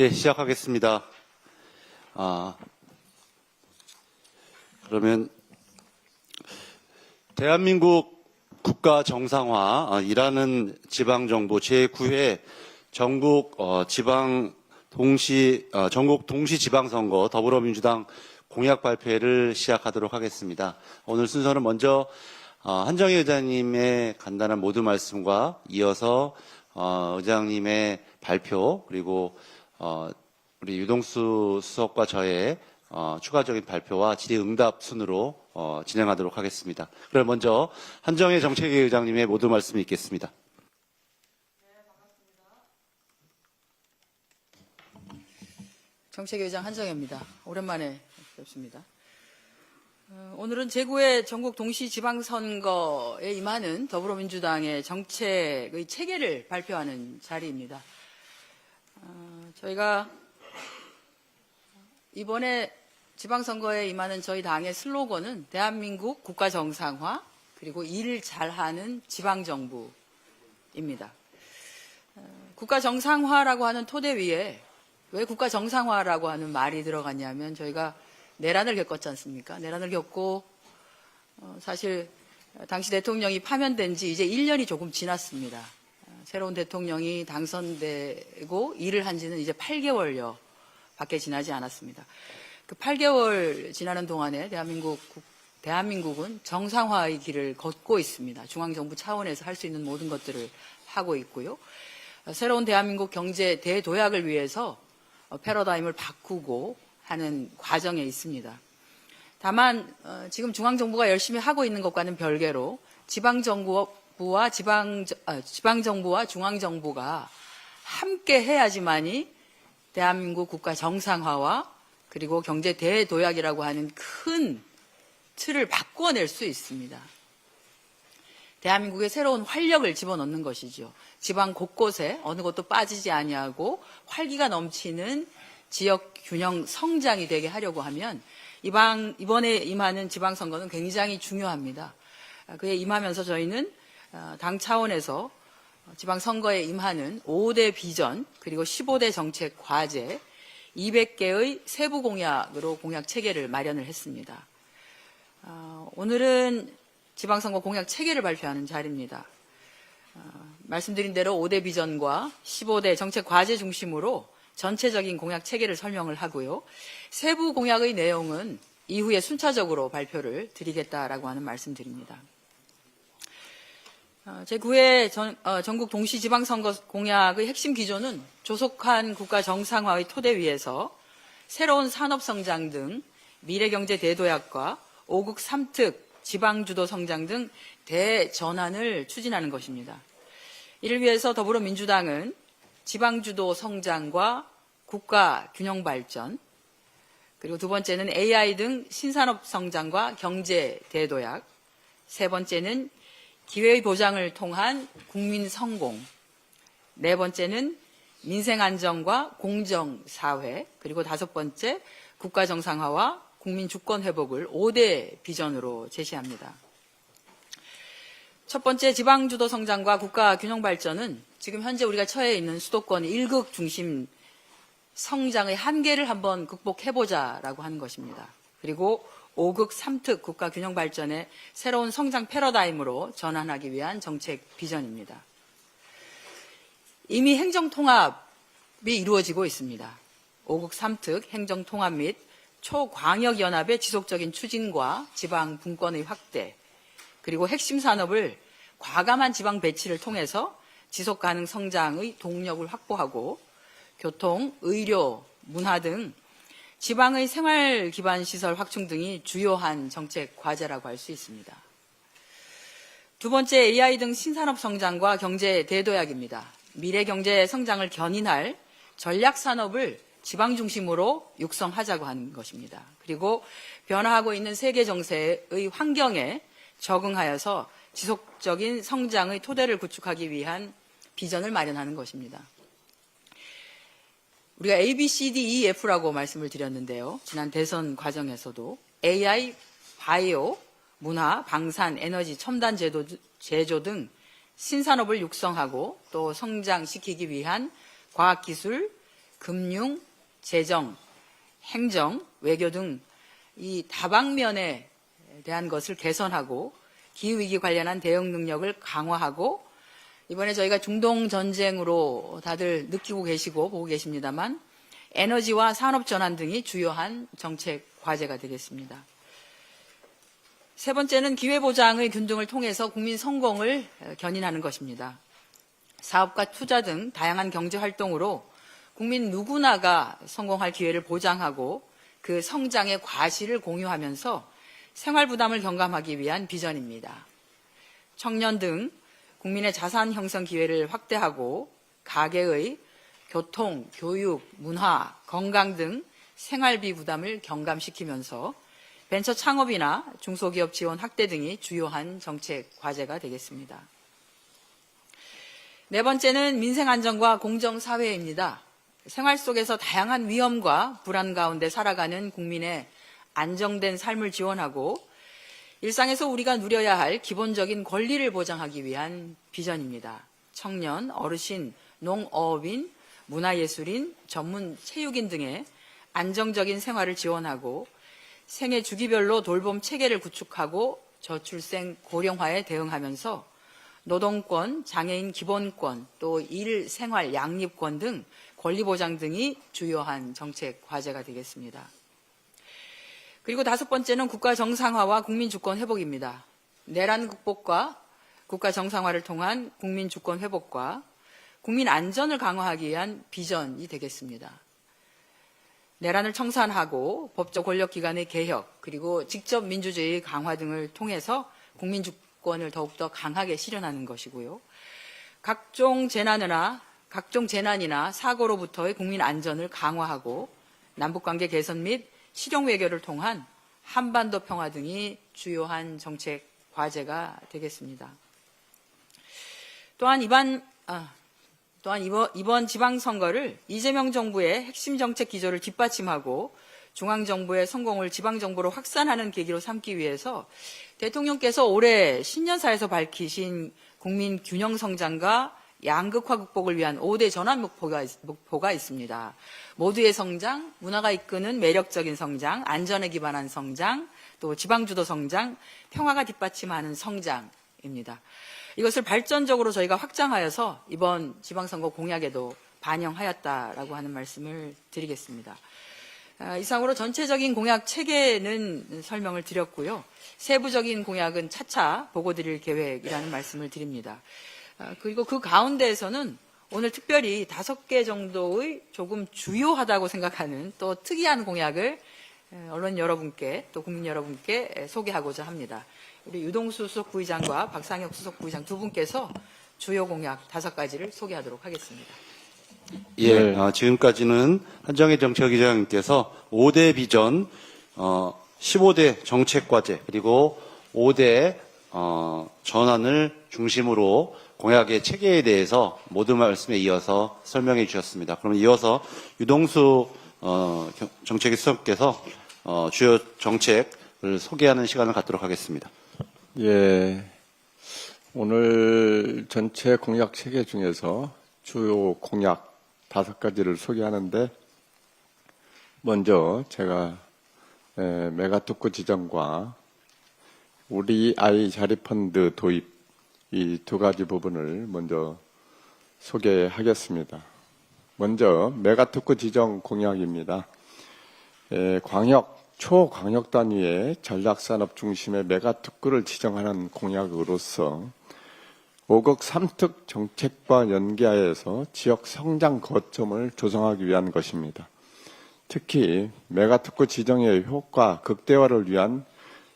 예, 시작하겠습니다. 그러면 대한민국 국가 정상화이라는 지방정부 제9회 전국 전국 동시지방선거 더불어민주당 공약 발표를 시작하도록 하겠습니다. 오늘 순서는 먼저 한정희 의장님의 간단한 모두 말씀과 이어서 의장님의 발표, 그리고 우리 유동수 수석과 저의 추가적인 발표와 질의응답 순으로 진행하도록 하겠습니다. 그럼 먼저 한정희 정책위 의장님의 모두 말씀이 있겠습니다. 네, 반갑습니다. 정책위 의장 한정희입니다. 오랜만에 뵙습니다. 오늘은 제9회 전국 동시지방선거에 임하는 더불어민주당의 정책의 체계를 발표하는 자리입니다. 저희가 이번에 지방선거에 임하는 저희 당의 슬로건은 대한민국 국가 정상화, 그리고 일을 잘하는 지방정부입니다. 국가 정상화라고 하는 토대 위에 왜 국가 정상화라고 하는 말이 들어갔냐면, 저희가 내란을 겪었지 않습니까? 내란을 겪고 사실 당시 대통령이 파면된 지 이제 1년이 조금 지났습니다. 새로운 대통령이 당선되고 일을 한 지는 이제 8개월여 밖에 지나지 않았습니다. 그 8개월 지나는 동안에 대한민국은 정상화의 길을 걷고 있습니다. 중앙정부 차원에서 할 수 있는 모든 것들을 하고 있고요. 새로운 대한민국 경제 대도약을 위해서 패러다임을 바꾸고 하는 과정에 있습니다. 다만 지금 중앙정부가 열심히 하고 있는 것과는 별개로 지방정부와 중앙정부가 함께 해야지만이 대한민국 국가 정상화와 그리고 경제 대도약이라고 하는 큰 틀을 바꿔낼 수 있습니다. 대한민국에 새로운 활력을 집어넣는 것이죠. 지방 곳곳에 어느 것도 빠지지 아니하고 활기가 넘치는 지역 균형 성장이 되게 하려고 하면 이번에 임하는 지방선거는 굉장히 중요합니다. 그에 임하면서 저희는 당 차원에서 지방선거에 임하는 5대 비전, 그리고 15대 정책 과제, 200개의 세부 공약으로 공약 체계를 마련을 했습니다. 오늘은 지방선거 공약 체계를 발표하는 자리입니다. 말씀드린 대로 5대 비전과 15대 정책 과제 중심으로 전체적인 공약 체계를 설명을 하고요. 세부 공약의 내용은 이후에 순차적으로 발표를 드리겠다라고 하는 말씀드립니다. 제9회 전국 동시지방선거 공약의 핵심 기조는 조속한 국가 정상화의 토대 위에서 새로운 산업성장 등 미래경제 대도약과 5국 3특, 지방주도 성장 등 대전환을 추진하는 것입니다. 이를 위해서 더불어민주당은 지방주도 성장과 국가 균형 발전, 그리고 두 번째는 AI 등 신산업 성장과 경제 대도약, 세 번째는 기회의 보장을 통한 국민 성공, 네 번째는 민생 안정과 공정 사회, 그리고 다섯 번째 국가 정상화와 국민 주권 회복을 5대 비전으로 제시합니다. 첫 번째 지방주도 성장과 국가 균형 발전은 지금 현재 우리가 처해 있는 수도권 1극 중심 성장의 한계를 한번 극복해보자라고 하는 것입니다. 그리고 5극 3특 국가 균형 발전의 새로운 성장 패러다임으로 전환하기 위한 정책 비전입니다. 이미 행정통합이 이루어지고 있습니다. 5극 3특 행정통합 및 초광역연합의 지속적인 추진과 지방 분권의 확대, 그리고 핵심 산업을 과감한 지방 배치를 통해서 지속 가능 성장의 동력을 확보하고 교통, 의료, 문화 등 지방의 생활 기반 시설 확충 등이 주요한 정책 과제라고 할 수 있습니다. 두 번째, AI 등 신산업 성장과 경제 대도약입니다. 미래 경제 성장을 견인할 전략 산업을 지방 중심으로 육성하자고 하는 것입니다. 그리고 변화하고 있는 세계 정세의 환경에 적응하여서 지속적인 성장의 토대를 구축하기 위한 비전을 마련하는 것입니다. 우리가 A, B, C, D, E, F라고 말씀을 드렸는데요. 지난 대선 과정에서도 AI, 바이오, 문화, 방산, 에너지, 첨단 제조 등 신산업을 육성하고 또 성장시키기 위한 과학기술, 금융, 재정, 행정, 외교 등 이 다방면에 대한 것을 개선하고 기후위기 관련한 대응 능력을 강화하고 이번에 저희가 중동 전쟁으로 다들 느끼고 계시고 보고 계십니다만 에너지와 산업 전환 등이 주요한 정책 과제가 되겠습니다. 세 번째는 기회보장의 균등을 통해서 국민 성공을 견인하는 것입니다. 사업과 투자 등 다양한 경제활동으로 국민 누구나가 성공할 기회를 보장하고 그 성장의 과실을 공유하면서 생활 부담을 경감하기 위한 비전입니다. 청년 등 국민의 자산 형성 기회를 확대하고 가계의 교통, 교육, 문화, 건강 등 생활비 부담을 경감시키면서 벤처 창업이나 중소기업 지원 확대 등이 주요한 정책 과제가 되겠습니다. 네 번째는 민생 안정과 공정 사회입니다. 생활 속에서 다양한 위험과 불안 가운데 살아가는 국민의 안정된 삶을 지원하고 일상에서 우리가 누려야 할 기본적인 권리를 보장하기 위한 비전입니다. 청년, 어르신, 농어업인, 문화예술인, 전문 체육인 등의 안정적인 생활을 지원하고 생애 주기별로 돌봄 체계를 구축하고 저출생 고령화에 대응하면서 노동권, 장애인 기본권, 또 일, 생활, 양립권 등 권리 보장 등이 주요한 정책 과제가 되겠습니다. 그리고 다섯 번째는 국가 정상화와 국민 주권 회복입니다. 내란 극복과 국가 정상화를 통한 국민 주권 회복과 국민 안전을 강화하기 위한 비전이 되겠습니다. 내란을 청산하고 법적 권력기관의 개혁 그리고 직접 민주주의 강화 등을 통해서 국민 주권을 더욱더 강하게 실현하는 것이고요. 각종 재난이나 사고로부터의 국민 안전을 강화하고 남북관계 개선 및 실용 외교를 통한 한반도 평화 등이 주요한 정책 과제가 되겠습니다. 또한 이번 지방선거를 이재명 정부의 핵심 정책 기조를 뒷받침하고 중앙정부의 성공을 지방정부로 확산하는 계기로 삼기 위해서 대통령께서 올해 신년사에서 밝히신 국민 균형 성장과 양극화 극복을 위한 5대 전환 목표가 있습니다. 모두의 성장, 문화가 이끄는 매력적인 성장, 안전에 기반한 성장, 또 지방주도 성장, 평화가 뒷받침하는 성장입니다. 이것을 발전적으로 저희가 확장하여서 이번 지방선거 공약에도 반영하였다라고 하는 말씀을 드리겠습니다. 이상으로 전체적인 공약 체계는 설명을 드렸고요. 세부적인 공약은 차차 보고 드릴 계획이라는 말씀을 드립니다. 그리고 그 가운데에서는 오늘 특별히 5개 정도의 조금 주요하다고 생각하는 또 특이한 공약을 언론 여러분께 또 국민 여러분께 소개하고자 합니다. 우리 유동수 수석 부의장과 박상혁 수석 부의장 두 분께서 주요 공약 5가지를 소개하도록 하겠습니다. 예, 지금까지는 한정희 정책위원장님께서 5대 비전, 15대 정책과제 그리고 5대 전환을 중심으로 공약의 체계에 대해서 모든 말씀에 이어서 설명해 주셨습니다. 그럼 이어서 유동수 정책위 수석께서 주요 정책을 소개하는 시간을 갖도록 하겠습니다. 예, 오늘 전체 공약 체계 중에서 주요 공약 5가지를 소개하는데 먼저 제가 메가특구 지정과 우리 아이 자립펀드 도입 이 2가지 부분을 먼저 소개하겠습니다. 먼저 메가특구 지정 공약입니다. 초광역 단위의 전략산업 중심의 메가특구를 지정하는 공약으로서 5급 3특 정책과 연계하여서 지역 성장 거점을 조성하기 위한 것입니다. 특히 메가특구 지정의 효과 극대화를 위한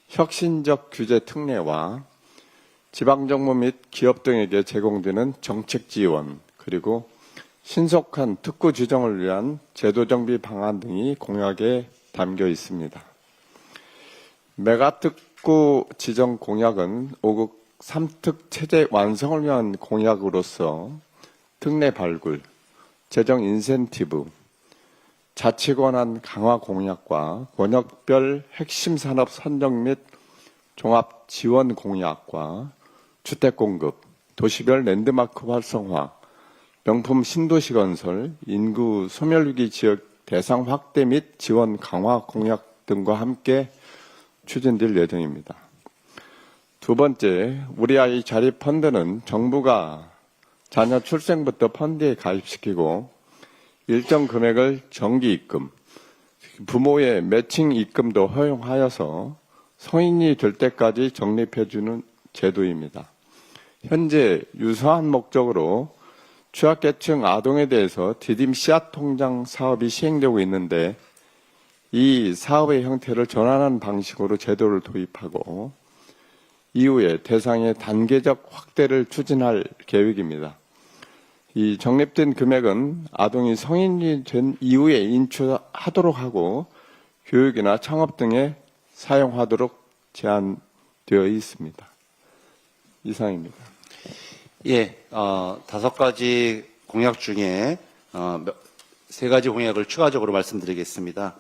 혁신적 규제 특례와 지방정부 및 기업 등에게 제공되는 정책 지원, 그리고 신속한 특구 지정을 위한 제도 정비 방안 등이 공약에 담겨 있습니다. 메가특구 지정 공약은 5급 3특 체제 완성을 위한 공약으로서 특례 발굴, 재정 인센티브, 자치권한 강화 공약과 권역별 핵심 산업 선정 및 종합 지원 공약과 주택 공급, 도시별 랜드마크 활성화, 명품 신도시 건설, 인구 소멸위기 지역 대상 확대 및 지원 강화 공약 등과 함께 추진될 예정입니다. 두 번째, 우리 아이 자립 펀드는 정부가 자녀 출생부터 펀드에 가입시키고 일정 금액을 정기 입금, 부모의 매칭 입금도 허용하여서 성인이 될 때까지 적립해주는 제도입니다. 현재 유사한 목적으로 취약계층 아동에 대해서 디딤 씨앗 통장 사업이 시행되고 있는데 이 사업의 형태를 전환한 방식으로 제도를 도입하고 이후에 대상의 단계적 확대를 추진할 계획입니다. 이 적립된 금액은 아동이 성인이 된 이후에 인출하도록 하고 교육이나 창업 등에 사용하도록 제한되어 있습니다. 이상입니다. 예, 5가지 공약 중에 3가지 공약을 추가적으로 말씀드리겠습니다.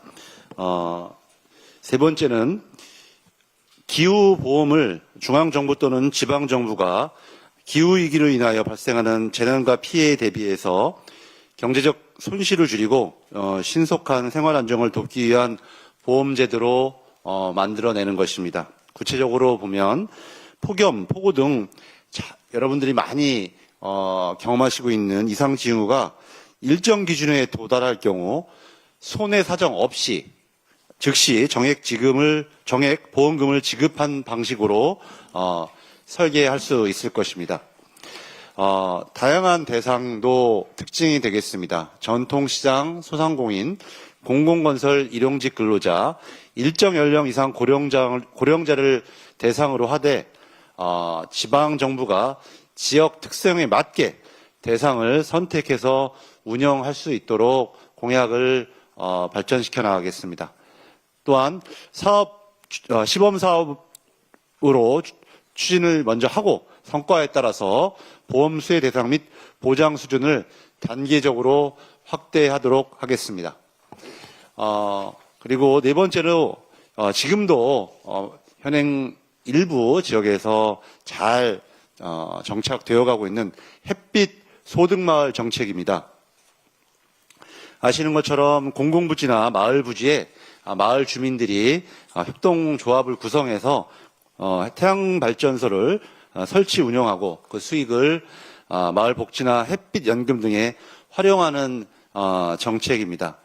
세 번째는 기후보험을 중앙정부 또는 지방정부가 기후위기로 인하여 발생하는 재난과 피해에 대비해서 경제적 손실을 줄이고 신속한 생활 안정을 돕기 위한 보험제도로 만들어내는 것입니다. 구체적으로 보면 폭염, 폭우 등 여러분들이 많이 경험하시고 있는 이상징후가 일정 기준에 도달할 경우 손해사정 없이 즉시 정액 보험금을 지급한 방식으로 설계할 수 있을 것입니다. 다양한 대상도 특징이 되겠습니다. 전통시장, 소상공인, 공공건설, 일용직 근로자, 일정 연령 이상 고령자를 대상으로 하되 지방정부가 지역 특성에 맞게 대상을 선택해서 운영할 수 있도록 공약을 발전시켜 나가겠습니다. 또한 시범사업으로 추진을 먼저 하고 성과에 따라서 보험 수혜 대상 및 보장 수준을 단계적으로 확대하도록 하겠습니다. 그리고 네 번째로 지금도 현행 일부 지역에서 잘 정착되어 가고 있는 햇빛 소득마을 정책입니다. 아시는 것처럼 공공부지나 마을 부지에 마을 주민들이 협동조합을 구성해서 태양발전소를 설치 운영하고 그 수익을 마을 복지나 햇빛 연금 등에 활용하는 정책입니다.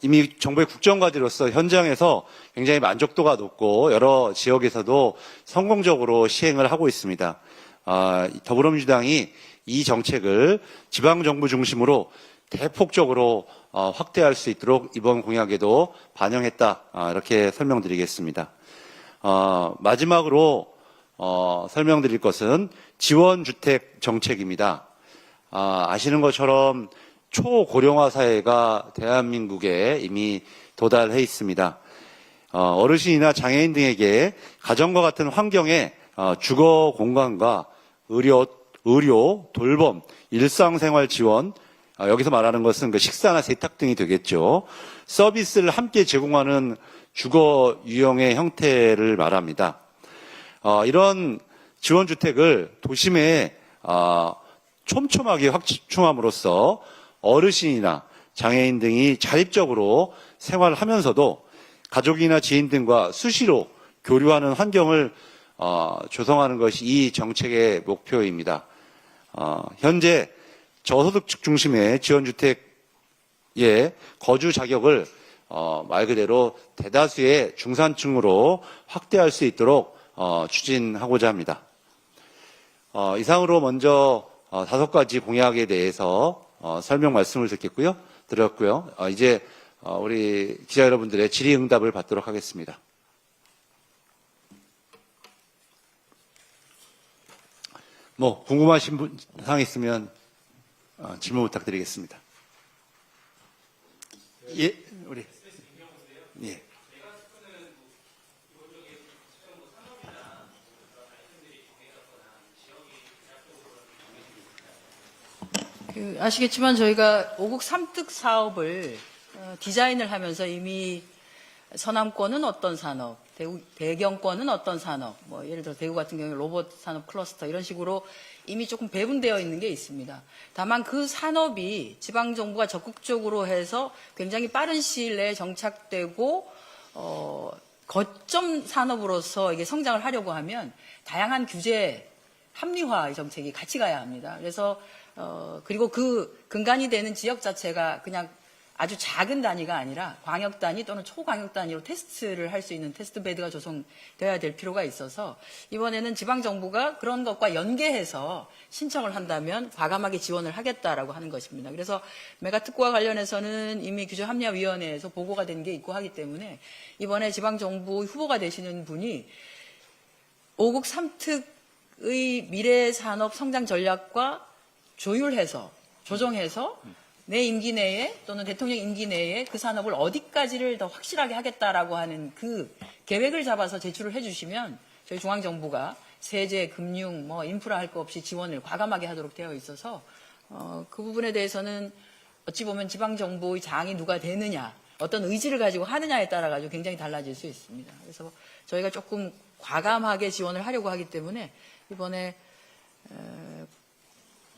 이미 정부의 국정과제로서 현장에서 굉장히 만족도가 높고 여러 지역에서도 성공적으로 시행을 하고 있습니다. 더불어민주당이 이 정책을 지방정부 중심으로 대폭적으로 확대할 수 있도록 이번 공약에도 반영했다. 이렇게 설명드리겠습니다. 마지막으로 설명드릴 것은 지원주택 정책입니다. 아시는 것처럼 초고령화 사회가 대한민국에 이미 도달해 있습니다. 어르신이나 장애인 등에게 가정과 같은 환경에 주거 공간과 의료, 돌봄, 일상생활 지원, 여기서 말하는 것은 그 식사나 세탁 등이 되겠죠. 서비스를 함께 제공하는 주거 유형의 형태를 말합니다. 이런 지원주택을 도심에 촘촘하게 확충함으로써 어르신이나 장애인 등이 자립적으로 생활하면서도 가족이나 지인 등과 수시로 교류하는 환경을 조성하는 것이 이 정책의 목표입니다. 현재 저소득층 중심의 지원주택의 거주 자격을 말 그대로 대다수의 중산층으로 확대할 수 있도록 추진하고자 합니다. 이상으로 먼저 5가지 공약에 대해서 설명 말씀을 드렸고요. 이제 우리 기자 여러분들의 질의응답을 받도록 하겠습니다. 궁금하신 사항 있으면 질문 부탁드리겠습니다. 예, 우리. 예. 아시겠지만 저희가 5국 3특 사업을 디자인을 하면서 이미 서남권은 어떤 산업, 대경권은 어떤 산업, 뭐 예를 들어 대구 같은 경우에 로봇 산업 클러스터 이런 식으로 이미 조금 배분되어 있는 게 있습니다. 다만 그 산업이 지방 정부가 적극적으로 해서 굉장히 빠른 시일 내에 정착되고 거점 산업으로서 이게 성장을 하려고 하면 다양한 규제 합리화 정책이 같이 가야 합니다. 그래서 그리고 그 근간이 되는 지역 자체가 그냥 아주 작은 단위가 아니라 광역 단위 또는 초광역 단위로 테스트를 할 수 있는 테스트 베드가 조성되어야 될 필요가 있어서 이번에는 지방 정부가 그런 것과 연계해서 신청을 한다면 과감하게 지원을 하겠다라고 하는 것입니다. 그래서 메가특구와 관련해서는 이미 규제합리화위원회에서 보고가 된 게 있고 하기 때문에 이번에 지방 정부 후보가 되시는 분이 5국 3특의 미래 산업 성장 전략과 조율해서 조정해서 내 임기 내에 또는 대통령 임기 내에 그 산업을 어디까지를 더 확실하게 하겠다라고 하는 그 계획을 잡아서 제출을 해주시면 저희 중앙정부가 세제, 금융, 뭐 인프라 할 거 없이 지원을 과감하게 하도록 되어 있어서 그 부분에 대해서는 어찌 보면 지방정부의 장이 누가 되느냐 어떤 의지를 가지고 하느냐에 따라 가지고 굉장히 달라질 수 있습니다. 그래서 저희가 조금 과감하게 지원을 하려고 하기 때문에 이번에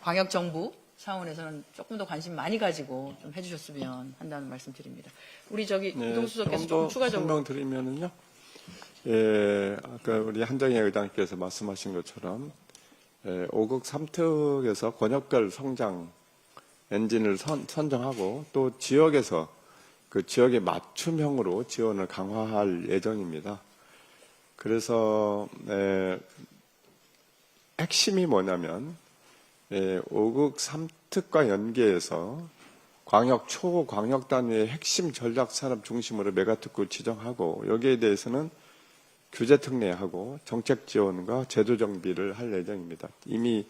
광역정부 차원에서는 조금 더 관심 많이 가지고 좀 해주셨으면 한다는 말씀 드립니다. 우리 이동수석께서 조금 추가적으로 설명드리면은요. 예, 아까 우리 한정희 의장께서 말씀하신 것처럼 5국 3특에서 권역별 성장 엔진을 선정하고 또 지역에서 그 지역에 맞춤형으로 지원을 강화할 예정입니다. 그래서 핵심이 뭐냐면 5국 3특과 연계해서 광역, 초광역 단위의 핵심 전략 산업 중심으로 메가특구 지정하고 여기에 대해서는 규제 특례하고 정책 지원과 제도 정비를 할 예정입니다. 이미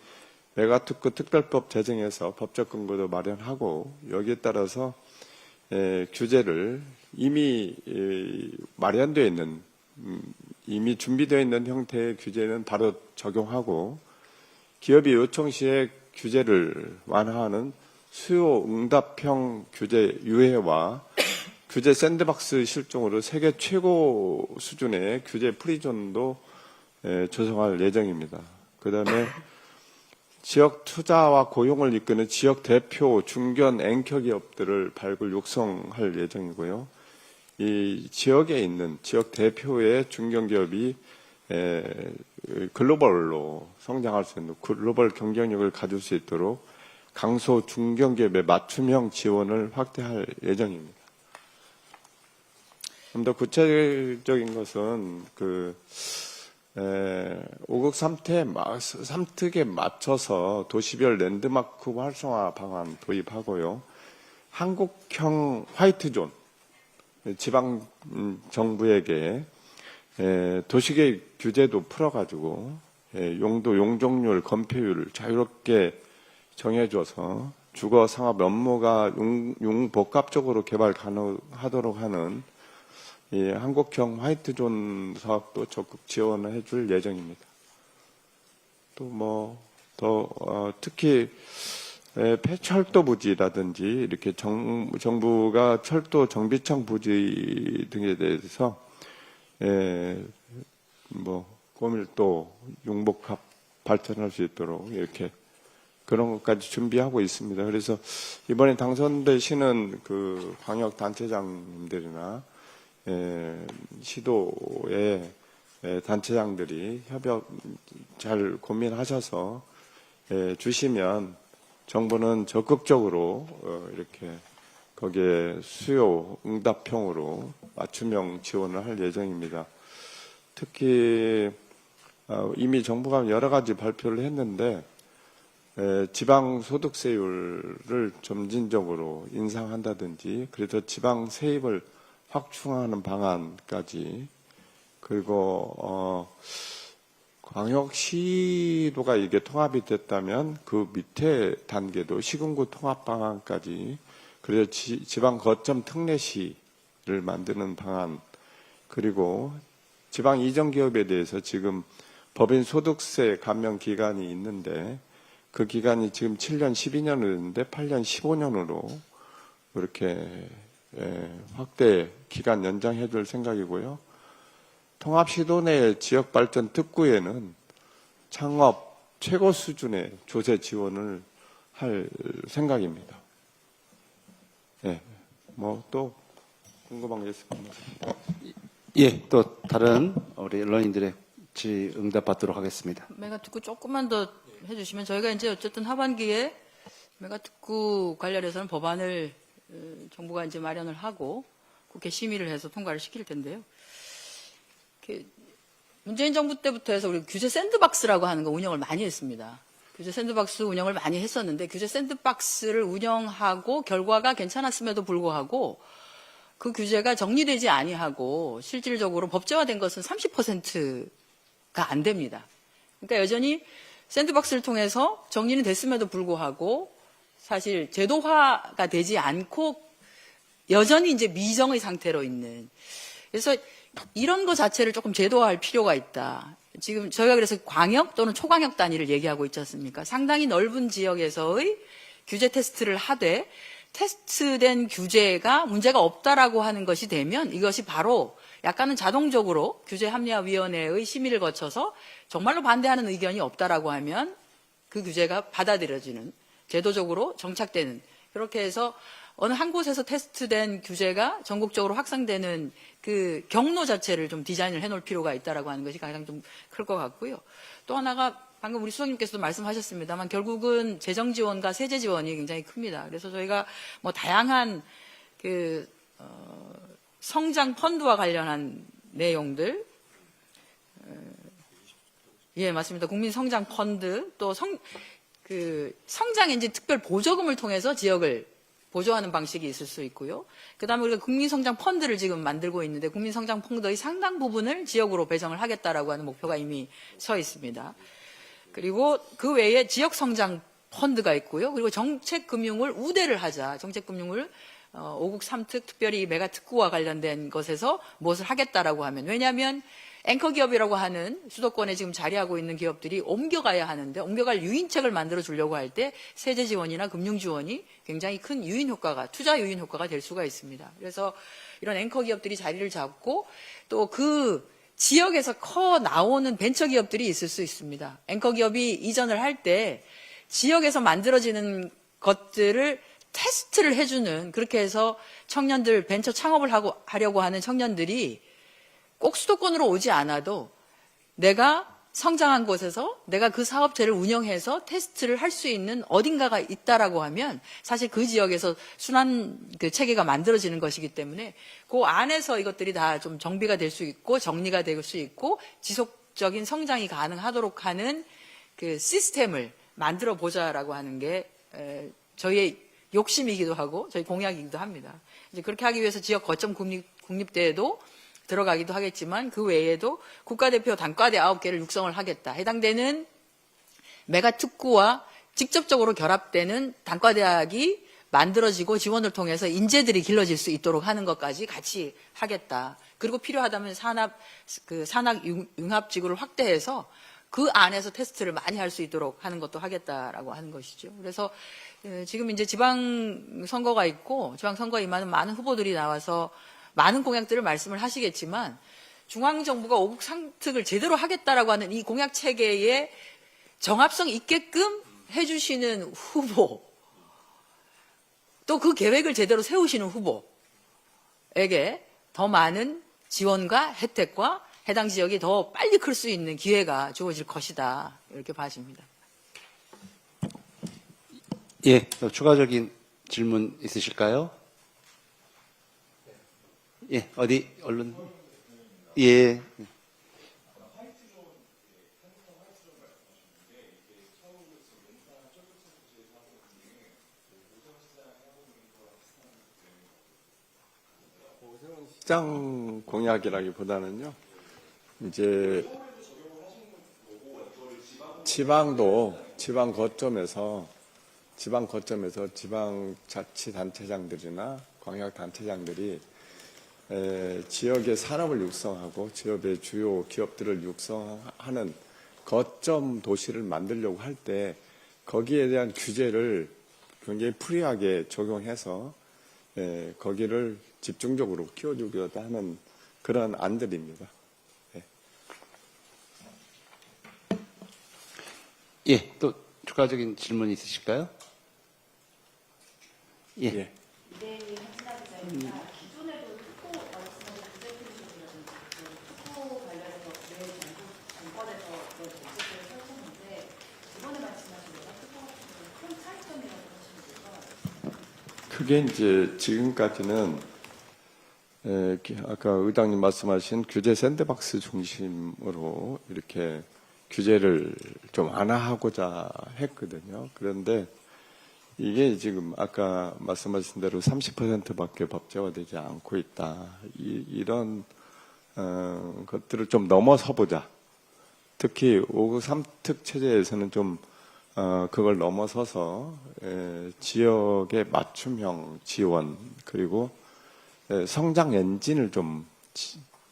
메가특구 특별법 제정해서 법적 근거도 마련하고 여기에 따라서 규제를 이미 마련되어 있는 이미 준비되어 있는 형태의 규제는 바로 적용하고 기업이 요청 시에 규제를 완화하는 수요 응답형 규제 유예와 규제 샌드박스 실종으로 세계 최고 수준의 규제 프리존도 조성할 예정입니다. 그다음에 지역 투자와 고용을 이끄는 지역 대표 중견 앵커 기업들을 발굴 육성할 예정이고요. 이 지역에 있는 지역 대표의 중견 기업이 글로벌로 성장할 수 있는 글로벌 경쟁력을 가질 수 있도록 강소 중견기업의 맞춤형 지원을 확대할 예정입니다. 좀 더 구체적인 것은 5국 3특에 맞춰서 도시별 랜드마크 활성화 방안 도입하고요. 한국형 화이트존 지방 정부에게 도시계획 규제도 풀어가지고 용도, 용적률, 건폐율을 자유롭게 정해줘서 주거 상업 업무가 융복합적으로 개발 가능하도록 하는 이 한국형 화이트존 사업도 적극 지원을 해줄 예정입니다. 또 특히 폐철도 부지라든지 이렇게 정부가 철도 정비청 부지 등에 대해서 고밀도 융복합 발전할 수 있도록 이렇게 그런 것까지 준비하고 있습니다. 그래서 이번에 당선되시는 그 광역 단체장님들이나 시도의 단체장들이 협업 잘 고민하셔서 주시면 정부는 적극적으로 이렇게 거기에 수요 응답형으로 맞춤형 지원을 할 예정입니다. 특히 이미 정부가 여러 가지 발표를 했는데 지방 소득세율을 점진적으로 인상한다든지 그래서 지방 세입을 확충하는 방안까지 그리고 광역시도가 이게 통합이 됐다면 그 밑에 단계도 시군구 통합 방안까지 그래서 지방 거점 특례시를 만드는 방안 그리고 지방 이전 기업에 대해서 지금 법인 소득세 감면 기간이 있는데 그 기간이 지금 7년, 12년으로 됐는데 8년, 15년으로 이렇게 확대 기간 연장해 줄 생각이고요. 통합시도내 지역발전특구에는 창업 최고 수준의 조세 지원을 할 생각입니다. 예, 뭐 또 궁금한 게 있으면 예, 또 다른 우리 언론인들의 질의응답 받도록 하겠습니다. 메가특구 조금만 더 해주시면 저희가 이제 어쨌든 하반기에 메가특구 관련해서는 법안을 정부가 이제 마련을 하고 국회 심의를 해서 통과를 시킬 텐데요. 문재인 정부 때부터 해서 우리 규제 샌드박스라고 하는 거 운영을 많이 했습니다. 규제 샌드박스 운영을 많이 했었는데 규제 샌드박스를 운영하고 결과가 괜찮았음에도 불구하고 그 규제가 정리되지 아니하고 실질적으로 법제화된 것은 30%가 안 됩니다. 그러니까 여전히 샌드박스를 통해서 정리는 됐음에도 불구하고 사실 제도화가 되지 않고 여전히 이제 미정의 상태로 있는. 그래서 이런 거 자체를 조금 제도화할 필요가 있다. 지금 저희가 그래서 광역 또는 초광역 단위를 얘기하고 있지 않습니까? 상당히 넓은 지역에서의 규제 테스트를 하되 테스트된 규제가 문제가 없다라고 하는 것이 되면 이것이 바로 약간은 자동적으로 규제합리화위원회의 심의를 거쳐서 정말로 반대하는 의견이 없다라고 하면 그 규제가 받아들여지는 제도적으로 정착되는 그렇게 해서 어느 한 곳에서 테스트된 규제가 전국적으로 확산되는 그 경로 자체를 좀 디자인을 해놓을 필요가 있다라고 하는 것이 가장 좀 클 것 같고요. 또 하나가 방금 우리 수석님께서도 말씀하셨습니다만 결국은 재정 지원과 세제 지원이 굉장히 큽니다. 그래서 저희가 뭐 다양한 그 성장 펀드와 관련한 내용들, 예 맞습니다. 국민 성장 펀드 또 성장에 이제 특별 보조금을 통해서 지역을 보조하는 방식이 있을 수 있고요. 그다음에 우리가 국민성장 펀드를 지금 만들고 있는데 국민성장 펀드의 상당 부분을 지역으로 배정을 하겠다라고 하는 목표가 이미 서 있습니다. 그리고 그 외에 지역성장 펀드가 있고요. 그리고 정책금융을 우대를 하자. 정책금융을 5국 3특 특별히 메가특구와 관련된 것에서 무엇을 하겠다라고 하면 왜냐하면 앵커 기업이라고 하는 수도권에 지금 자리하고 있는 기업들이 옮겨가야 하는데 옮겨갈 유인책을 만들어 주려고 할 때 세제 지원이나 금융 지원이 굉장히 큰 유인 효과가 투자 유인 효과가 될 수가 있습니다. 그래서 이런 앵커 기업들이 자리를 잡고 또 그 지역에서 커 나오는 벤처 기업들이 있을 수 있습니다. 앵커 기업이 이전을 할 때 지역에서 만들어지는 것들을 테스트를 해주는 그렇게 해서 청년들 벤처 창업을 하려고 하는 청년들이 꼭 수도권으로 오지 않아도 내가 성장한 곳에서 내가 그 사업체를 운영해서 테스트를 할 수 있는 어딘가가 있다라고 하면 사실 그 지역에서 순환 그 체계가 만들어지는 것이기 때문에 그 안에서 이것들이 다 좀 정비가 될 수 있고 정리가 될 수 있고 지속적인 성장이 가능하도록 하는 그 시스템을 만들어 보자라고 하는 게 저희의 욕심이기도 하고 저희 공약이기도 합니다. 이제 그렇게 하기 위해서 지역 거점 국립대에도 들어가기도 하겠지만 그 외에도 국가대표 단과대 9개를 육성을 하겠다. 해당되는 메가특구와 직접적으로 결합되는 단과대학이 만들어지고 지원을 통해서 인재들이 길러질 수 있도록 하는 것까지 같이 하겠다. 그리고 필요하다면 산학 융합지구를 확대해서 그 안에서 테스트를 많이 할 수 있도록 하는 것도 하겠다라고 하는 것이죠. 그래서 지금 이제 지방선거가 있고 지방선거에 임하는 많은 후보들이 나와서 많은 공약들을 말씀을 하시겠지만 중앙정부가 5국 3특을 제대로 하겠다라고 하는 이 공약 체계에 정합성 있게끔 해주시는 후보 또 그 계획을 제대로 세우시는 후보에게 더 많은 지원과 혜택과 해당 지역이 더 빨리 클 수 있는 기회가 주어질 것이다. 이렇게 봐집니다. 예, 또 추가적인 질문 있으실까요? 예, 어디 언론? 예. 시장 공약이라기보다는요. 이제 지방 거점에서 지방자치단체장들이나 광역단체장들이 지역의 산업을 육성하고 지역의 주요 기업들을 육성하는 거점 도시를 만들려고 할 때 거기에 대한 규제를 굉장히 프리하게 적용해서 거기를 집중적으로 키워주겠다 하는 그런 안들입니다. 예, 또 추가적인 질문 있으실까요? 예. 예. 그게 이제 지금까지는 아까 의장님 말씀하신 규제 샌드박스 중심으로 이렇게 규제를 좀 완화하고자 했거든요. 그런데 이게 지금 아까 말씀하신 대로 30%밖에 법제화되지 않고 있다. 이런 것들을 좀 넘어서 보자. 특히 5급 3특 체제에서는 좀 그걸 넘어서서 지역의 맞춤형 지원 그리고 성장 엔진을 좀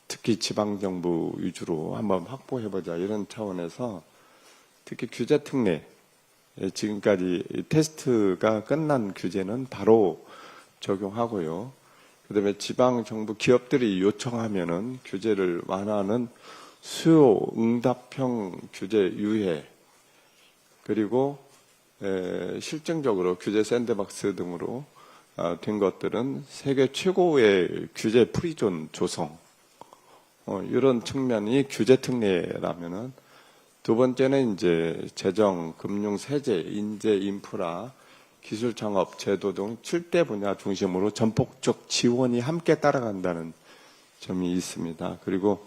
특히 지방정부 위주로 한번 확보해보자 이런 차원에서 특히 규제 특례 지금까지 테스트가 끝난 규제는 바로 적용하고요. 그다음에 지방정부 기업들이 요청하면은 규제를 완화하는 수요 응답형 규제 유예 그리고 실증적으로 규제 샌드박스 등으로 된 것들은 세계 최고의 규제 프리존 조성 이런 측면이 규제 특례라면은 두 번째는 이제 재정, 금융, 세제, 인재, 인프라, 기술 창업, 제도 등 7대 분야 중심으로 전폭적 지원이 함께 따라간다는 점이 있습니다. 그리고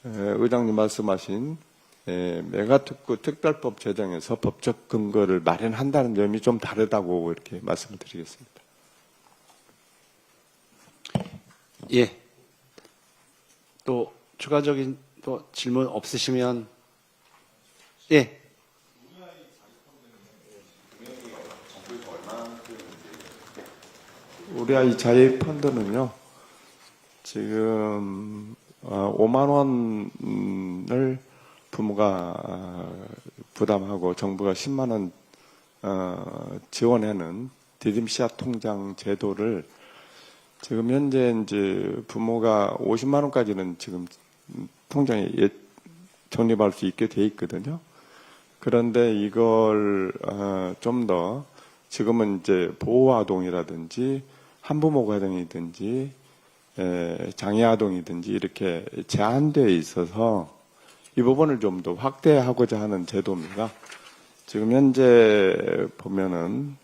의장님 말씀하신 메가특구 특별법 제정에서 법적 근거를 마련한다는 점이 좀 다르다고 이렇게 말씀을 드리겠습니다. 예. 또 추가적인 또 질문 없으시면 예. 우리 아이 자립 펀드는요. 지금 5만 원을 부모가 부담하고 정부가 10만 원 지원하는 디딤 씨앗 통장 제도를 지금 현재 이제 부모가 50만 원까지는 지금 통장에 적립할 수 있게 돼 있거든요. 그런데 이걸 좀 더 지금은 이제 보호아동이라든지 한부모 가정이든지 장애아동이든지 이렇게 제한되어 있어서 이 부분을 좀 더 확대하고자 하는 제도입니다. 지금 현재 보면은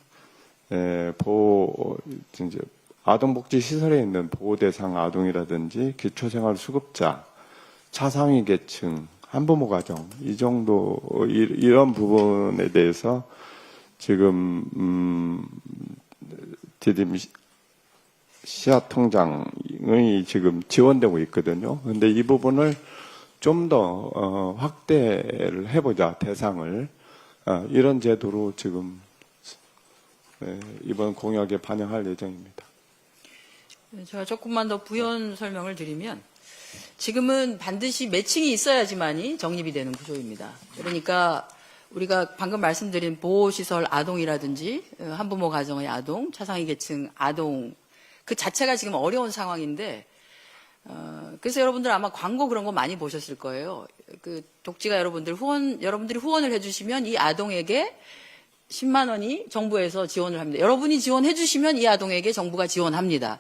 이제 아동복지 시설에 있는 보호 대상 아동이라든지 기초생활수급자, 차상위 계층, 한부모 가정 이 정도 이런 부분에 대해서 지금 디딤 씨앗 통장이 지금 지원되고 있거든요. 그런데 이 부분을 좀 더 확대를 해보자 대상을 이런 제도로 지금 이번 공약에 반영할 예정입니다. 제가 조금만 더 부연 설명을 드리면 지금은 반드시 매칭이 있어야지만이 정립이 되는 구조입니다. 그러니까 우리가 방금 말씀드린 보호시설 아동이라든지 한부모 가정의 아동, 차상위 계층 아동 그 자체가 지금 어려운 상황인데 그래서 여러분들 아마 광고 그런 거 많이 보셨을 거예요. 그 독지가 여러분들이 후원을 해주시면 이 아동에게 10만 원이 정부에서 지원을 합니다. 여러분이 지원해 주시면 이 아동에게 정부가 지원합니다.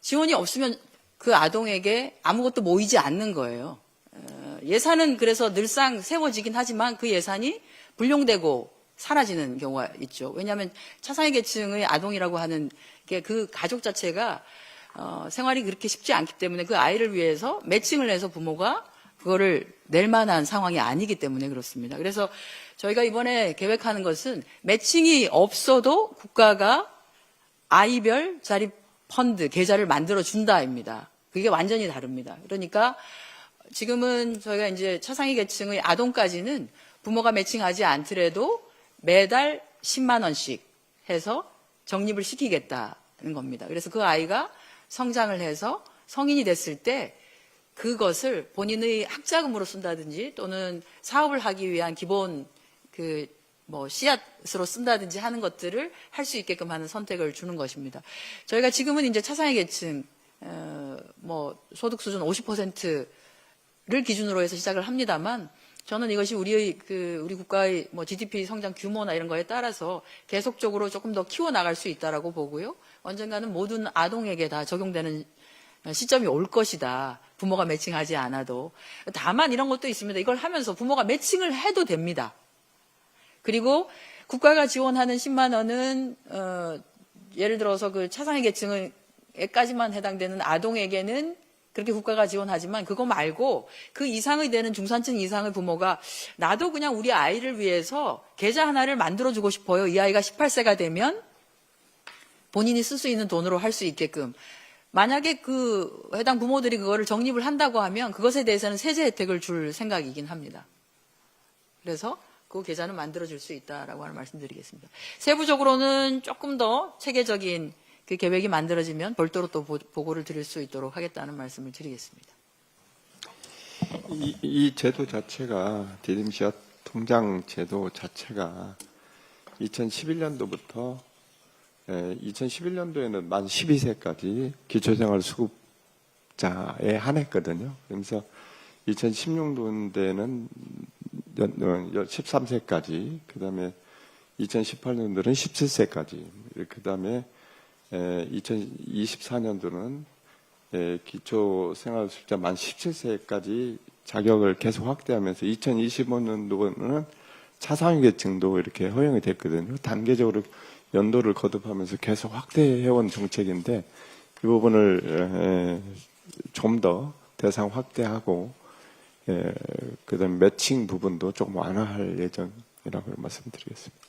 지원이 없으면 그 아동에게 아무것도 모이지 않는 거예요. 예산은 그래서 늘상 세워지긴 하지만 그 예산이 불용되고 사라지는 경우가 있죠. 왜냐하면 차상위 계층의 아동이라고 하는 게 그 가족 자체가 생활이 그렇게 쉽지 않기 때문에 그 아이를 위해서 매칭을 해서 부모가 그거를 낼 만한 상황이 아니기 때문에 그렇습니다. 그래서 저희가 이번에 계획하는 것은 매칭이 없어도 국가가 아이별 자립 펀드 계좌를 만들어 준다입니다. 그게 완전히 다릅니다. 그러니까 지금은 저희가 이제 차상위 계층의 아동까지는 부모가 매칭하지 않더라도 매달 10만 원씩 해서 적립을 시키겠다는 겁니다. 그래서 그 아이가 성장을 해서 성인이 됐을 때 그것을 본인의 학자금으로 쓴다든지 또는 사업을 하기 위한 기본 씨앗으로 쓴다든지 하는 것들을 할 수 있게끔 하는 선택을 주는 것입니다. 저희가 지금은 이제 차상위 계층 소득 수준 50%를 기준으로 해서 시작을 합니다만 저는 이것이 우리 국가의 뭐 GDP 성장 규모나 이런 거에 따라서 계속적으로 조금 더 키워나갈 수 있다라고 보고요. 언젠가는 모든 아동에게 다 적용되는 시점이 올 것이다. 부모가 매칭하지 않아도. 다만 이런 것도 있습니다. 이걸 하면서 부모가 매칭을 해도 됩니다. 그리고 국가가 지원하는 10만 원은 예를 들어서 그 차상위 계층에까지만 해당되는 아동에게는 그렇게 국가가 지원하지만 그거 말고 그 이상이 되는 중산층 이상의 부모가 나도 그냥 우리 아이를 위해서 계좌 하나를 만들어주고 싶어요. 이 아이가 18세가 되면 본인이 쓸 수 있는 돈으로 할 수 있게끔. 만약에 그 해당 부모들이 그거를 적립을 한다고 하면 그것에 대해서는 세제 혜택을 줄 생각이긴 합니다. 그래서 그 계좌는 만들어줄 수 있다라고 하는 말씀드리겠습니다. 세부적으로는 조금 더 체계적인 그 계획이 만들어지면 별도로 또 보고를 드릴 수 있도록 하겠다는 말씀을 드리겠습니다. 이 제도 자체가 디딤시아 통장 제도 자체가 2011년도부터 2011년도에는 만 12세까지 기초생활수급자에 한했거든요. 그러면서 2016년도에는 13세까지, 그 다음에 2018년도는 17세까지, 그 다음에 2024년도는 기초생활수급자 만 17세까지 자격을 계속 확대하면서 2025년도는 차상위 계층도 이렇게 허용이 됐거든요. 단계적으로 연도를 거듭하면서 계속 확대해온 정책인데 이 부분을 좀 더 대상 확대하고 그다음 매칭 부분도 조금 완화할 예정이라고 말씀드리겠습니다.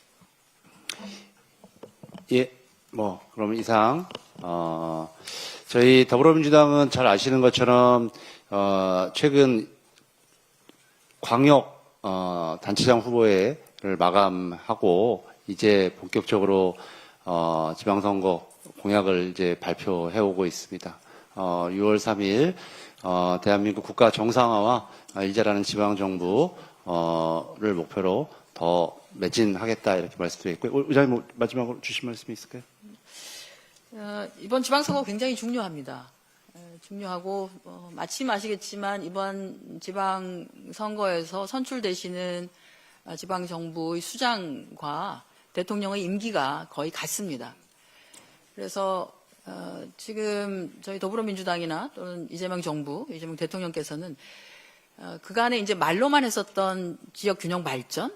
예, 그럼 이상 저희 더불어민주당은 잘 아시는 것처럼 최근 광역 단체장 후보회를 마감하고 이제 본격적으로 지방선거 공약을 이제 발표해 오고 있습니다. 6월 3일 대한민국 국가 정상화와 일자라는 지방정부를 목표로 더 매진하겠다 이렇게 말씀드리겠고요. 의장님 마지막으로 주실 말씀이 있을까요? 이번 지방선거 굉장히 중요합니다. 중요하고 마침 아시겠지만 이번 지방선거에서 선출되시는 지방정부의 수장과 대통령의 임기가 거의 같습니다. 그래서 지금 저희 더불어민주당이나 또는 이재명 정부, 이재명 대통령께서는 그간에 이제 말로만 했었던 지역 균형 발전,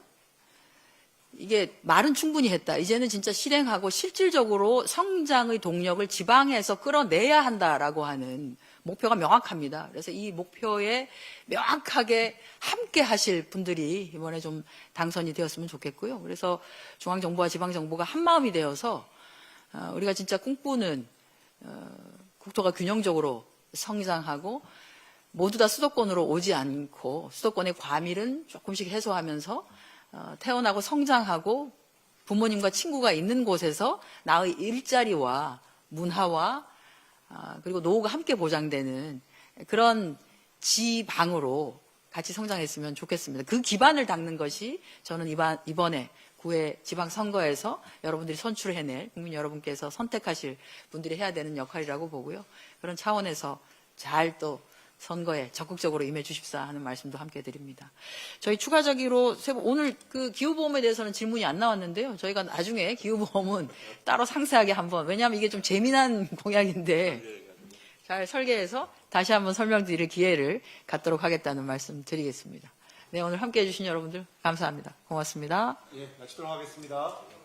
이게 말은 충분히 했다. 이제는 진짜 실행하고 실질적으로 성장의 동력을 지방에서 끌어내야 한다라고 하는 목표가 명확합니다. 그래서 이 목표에 명확하게 함께 하실 분들이 이번에 좀 당선이 되었으면 좋겠고요. 그래서 중앙정부와 지방정부가 한마음이 되어서 우리가 진짜 꿈꾸는 국토가 균형적으로 성장하고 모두 다 수도권으로 오지 않고 수도권의 과밀은 조금씩 해소하면서 태어나고 성장하고 부모님과 친구가 있는 곳에서 나의 일자리와 문화와 그리고 노후가 함께 보장되는 그런 지방으로 같이 성장했으면 좋겠습니다. 그 기반을 닦는 것이 저는 이번에 9회 지방선거에서 여러분들이 선출해낼 국민 여러분께서 선택하실 분들이 해야 되는 역할이라고 보고요. 그런 차원에서 잘 또 선거에 적극적으로 임해 주십사 하는 말씀도 함께 드립니다. 저희 추가적으로 오늘 그 기후보험에 대해서는 질문이 안 나왔는데요. 저희가 나중에 기후보험은 따로 상세하게 한번, 왜냐하면 이게 좀 재미난 공약인데 잘 설계해서 다시 한번 설명드릴 기회를 갖도록 하겠다는 말씀 드리겠습니다. 네, 오늘 함께해 주신 여러분들 감사합니다. 고맙습니다. 예, 마치도록 하겠습니다.